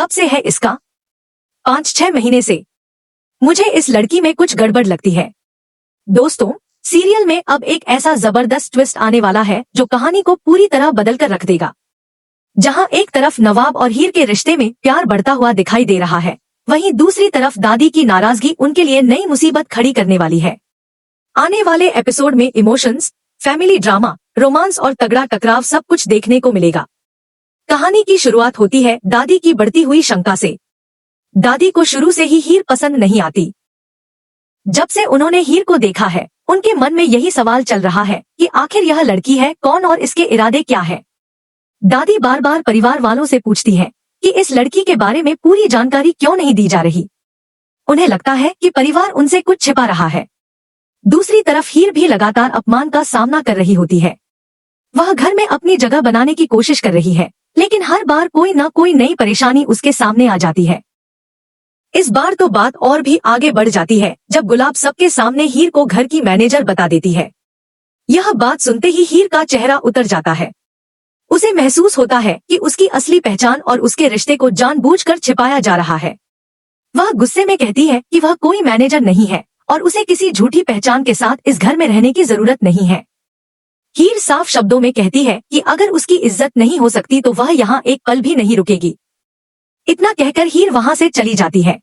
कब से है इसका? 5-6 महीने से। मुझे इस लड़की में कुछ गड़बड़ लगती है। दोस्तों, सीरियल में अब एक ऐसा जबरदस्त ट्विस्ट आने वाला है जो कहानी को पूरी तरह बदल कर रख देगा। जहां एक तरफ नवाब और हीर के रिश्ते में प्यार बढ़ता हुआ दिखाई दे रहा है, वहीं दूसरी तरफ दादी की नाराजगी उनके लिए नई मुसीबत खड़ी करने वाली है। आने वाले एपिसोड में इमोशंस, फैमिली ड्रामा, रोमांस और तगड़ा टकराव सब कुछ देखने को मिलेगा। कहानी की शुरुआत होती है दादी की बढ़ती हुई शंका से। दादी को शुरू से ही हीर पसंद नहीं आती। जब से उन्होंने हीर को देखा है, उनके मन में यही सवाल चल रहा है कि आखिर यह लड़की है कौन और इसके इरादे क्या है। दादी बार बार परिवार वालों से पूछती है कि इस लड़की के बारे में पूरी जानकारी क्यों नहीं दी जा रही। उन्हें लगता है कि परिवार उनसे कुछ छिपा रहा है। दूसरी तरफ हीर भी लगातार अपमान का सामना कर रही होती है। वह घर में अपनी जगह बनाने की कोशिश कर रही है, लेकिन हर बार कोई न कोई नई परेशानी उसके सामने आ जाती है। इस बार तो बात और भी आगे बढ़ जाती है जब गुलाब सबके सामने हीर को घर की मैनेजर बता देती है। यह बात सुनते ही हीर का चेहरा उतर जाता है। उसे महसूस होता है कि उसकी असली पहचान और उसके रिश्ते को जानबूझकर छिपाया जा रहा है। वह गुस्से में कहती है कि वह कोई मैनेजर नहीं है और उसे किसी झूठी पहचान के साथ इस घर में रहने की जरूरत नहीं है। हीर साफ शब्दों में कहती है कि अगर उसकी इज्जत नहीं हो सकती तो वह यहाँ एक पल भी नहीं रुकेगी। इतना कहकर हीर वहां से चली जाती है।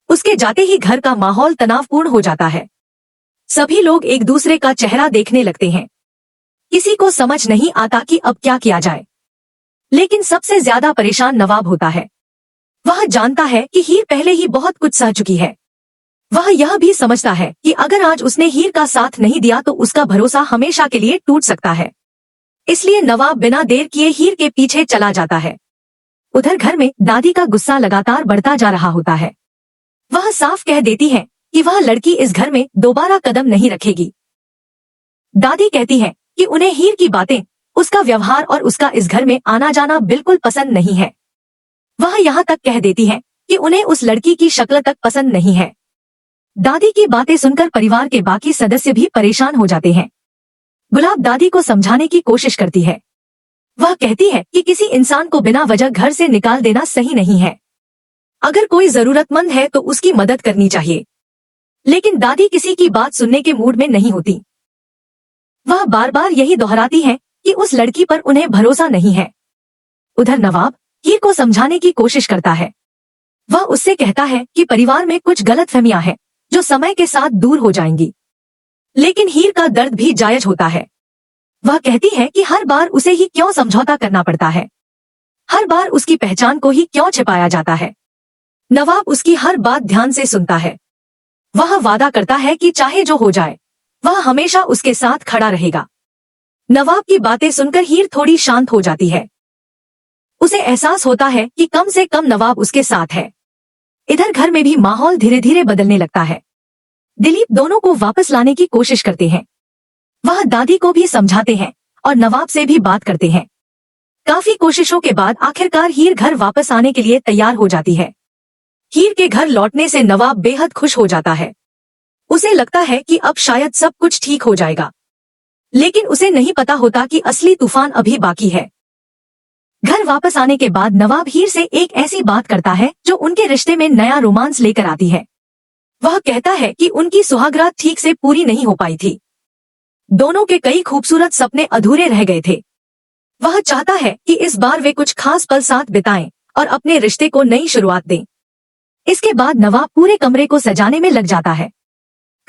उसके जाते ही घर का माहौल तनावपूर्ण हो जाता है। सभी लोग एक दूसरे का चेहरा देखने लगते हैं। किसी को समझ नहीं आता कि अब क्या किया जाए। लेकिन सबसे ज्यादा परेशान नवाब होता है। वह जानता है कि हीर पहले ही बहुत कुछ सह चुकी है। वह यह भी समझता है कि अगर आज उसने हीर का साथ नहीं दिया तो उसका भरोसा हमेशा के लिए टूट सकता है। इसलिए नवाब बिना देर किए हीर के पीछे चला जाता है। उधर घर में दादी का गुस्सा लगातार बढ़ता जा रहा होता है। वह साफ कह देती है कि वह लड़की इस घर में दोबारा कदम नहीं रखेगी। दादी कहती है कि उन्हें हीर की बातें, उसका व्यवहार और उसका इस घर में आना जाना बिल्कुल पसंद नहीं है। वह यहाँ तक कह देती है कि उन्हें उस लड़की की शक्ल तक पसंद नहीं है। दादी की बातें सुनकर परिवार के बाकी सदस्य भी परेशान हो जाते हैं। गुलाब दादी को समझाने की कोशिश करती है। वह कहती है कि किसी इंसान को बिना वजह घर से निकाल देना सही नहीं है। अगर कोई जरूरतमंद है तो उसकी मदद करनी चाहिए। लेकिन दादी किसी की बात सुनने के मूड में नहीं होती। वह बार बार यही दोहराती है कि उस लड़की पर उन्हें भरोसा नहीं है। उधर नवाब हीर को समझाने की कोशिश करता है। वह उससे कहता है कि परिवार में कुछ गलतफहमियां हैं जो समय के साथ दूर हो जाएंगी। लेकिन हीर का दर्द भी जायज होता है। वह कहती है कि हर बार उसे ही क्यों समझौता करना पड़ता है। हर बार उसकी पहचान को ही क्यों छिपाया जाता है। नवाब उसकी हर बात ध्यान से सुनता है। वह वादा करता है कि चाहे जो हो जाए, वह हमेशा उसके साथ खड़ा रहेगा। नवाब की बातें सुनकर हीर थोड़ी शांत हो जाती है। उसे एहसास होता है कि कम से कम नवाब उसके साथ है। इधर घर में भी माहौल धीरे धीरे बदलने लगता है। दिलीप दोनों को वापस लाने की कोशिश करते हैं। वह दादी को भी समझाते हैं और नवाब से भी बात करते हैं। काफी कोशिशों के बाद आखिरकार हीर घर वापस आने के लिए तैयार हो जाती है। हीर के घर लौटने से नवाब बेहद खुश हो जाता है। उसे लगता है कि अब शायद सब कुछ ठीक हो जाएगा। लेकिन उसे नहीं पता होता कि असली तूफान अभी बाकी है। घर वापस आने के बाद नवाब हीर से एक ऐसी बात करता है जो उनके रिश्ते में नया रोमांस लेकर आती है। वह कहता है कि उनकी सुहागरात ठीक से पूरी नहीं हो पाई थी। दोनों के कई खूबसूरत सपने अधूरे रह गए थे। वह चाहता है कि इस बार वे कुछ खास पल साथ बिताएं और अपने रिश्ते को नई शुरुआत दें। इसके बाद नवाब पूरे कमरे को सजाने में लग जाता है।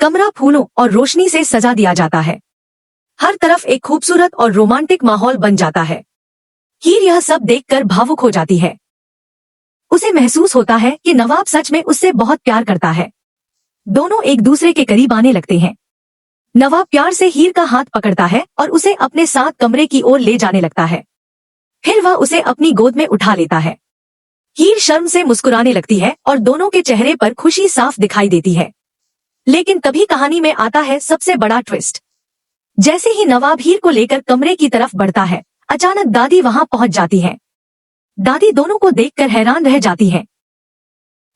कमरा फूलों और रोशनी से सजा दिया जाता है। हर तरफ एक खूबसूरत और रोमांटिक माहौल बन जाता है। हीर यह सब देखकर भावुक हो जाती है। उसे महसूस होता है कि नवाब सच में उससे बहुत प्यार करता है। दोनों एक दूसरे के करीब आने लगते हैं। नवाब प्यार से हीर का हाथ पकड़ता है और उसे अपने साथ कमरे की ओर ले जाने लगता है। फिर वह उसे अपनी गोद में उठा लेता है। हीर शर्म से मुस्कुराने लगती है और दोनों के चेहरे पर खुशी साफ दिखाई देती है। लेकिन तभी कहानी में आता है सबसे बड़ा ट्विस्ट। जैसे ही नवाब हीर को लेकर कमरे की तरफ बढ़ता है, अचानक दादी वहां पहुंच जाती है। दादी दोनों को देखकर हैरान रह जाती हैं।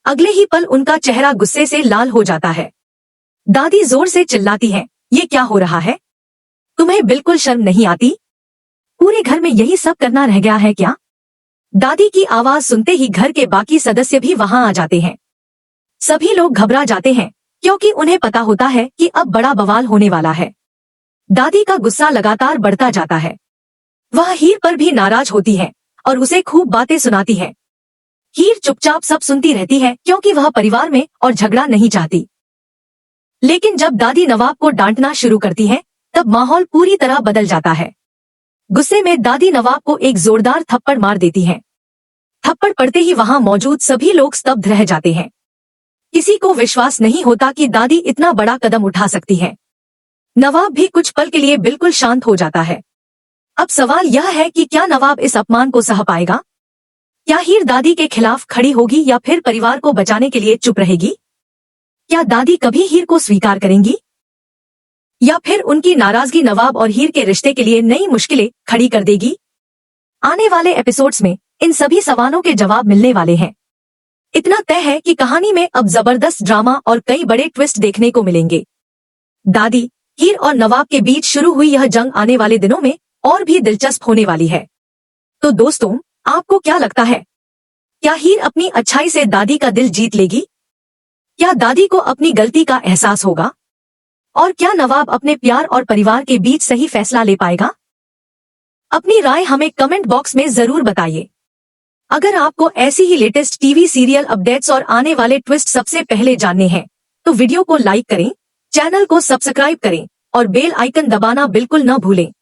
अगले ही पल उनका चेहरा गुस्से से लाल हो जाता है। दादी जोर से चिल्लाती है, ये क्या हो रहा है? तुम्हें बिल्कुल शर्म नहीं आती? पूरे घर में यही सब करना रह गया है क्या? दादी की आवाज सुनते ही घर के बाकी सदस्य भी वहां आ जाते हैं। सभी लोग घबरा जाते हैं क्योंकि उन्हें पता होता है कि अब बड़ा बवाल होने वाला है। दादी का गुस्सा लगातार बढ़ता जाता है। वह हीर पर भी नाराज होती है और उसे खूब बातें सुनाती है। हीर चुपचाप सब सुनती रहती है क्योंकि वह परिवार में और झगड़ा नहीं चाहती। लेकिन जब दादी नवाब को डांटना शुरू करती है तब माहौल पूरी तरह बदल जाता है। गुस्से में दादी नवाब को एक जोरदार थप्पड़ मार देती है। थप्पड़ पड़ते ही वहां मौजूद सभी लोग स्तब्ध रह जाते हैं। किसी को विश्वास नहीं होता कि दादी इतना बड़ा कदम उठा सकती है। नवाब भी कुछ पल के लिए बिल्कुल शांत हो जाता है। अब सवाल यह है कि क्या नवाब इस अपमान को सह पाएगा? क्या हीर दादी के खिलाफ खड़ी होगी या फिर परिवार को बचाने के लिए चुप रहेगी? क्या दादी कभी हीर को स्वीकार करेंगी या फिर उनकी नाराजगी नवाब और हीर के रिश्ते के लिए नई मुश्किलें खड़ी कर देगी? आने वाले एपिसोड्स में इन सभी सवालों के जवाब मिलने वाले हैं। इतना तय है कि कहानी में अब जबरदस्त ड्रामा और कई बड़े ट्विस्ट देखने को मिलेंगे। दादी, हीर और नवाब के बीच शुरू हुई यह जंग आने वाले दिनों में और भी दिलचस्प होने वाली है। तो दोस्तों, आपको क्या लगता है? क्या हीर अपनी अच्छाई से दादी का दिल जीत लेगी? क्या दादी को अपनी गलती का एहसास होगा? और क्या नवाब अपने प्यार और परिवार के बीच सही फैसला ले पाएगा? अपनी राय हमें कमेंट बॉक्स में जरूर बताइए। अगर आपको ऐसी ही लेटेस्ट टीवी सीरियल अपडेट्स और आने वाले ट्विस्ट सबसे पहले जानने हैं तो वीडियो को लाइक करें, चैनल को सब्सक्राइब करें और बेल आइकन दबाना बिल्कुल न भूलें।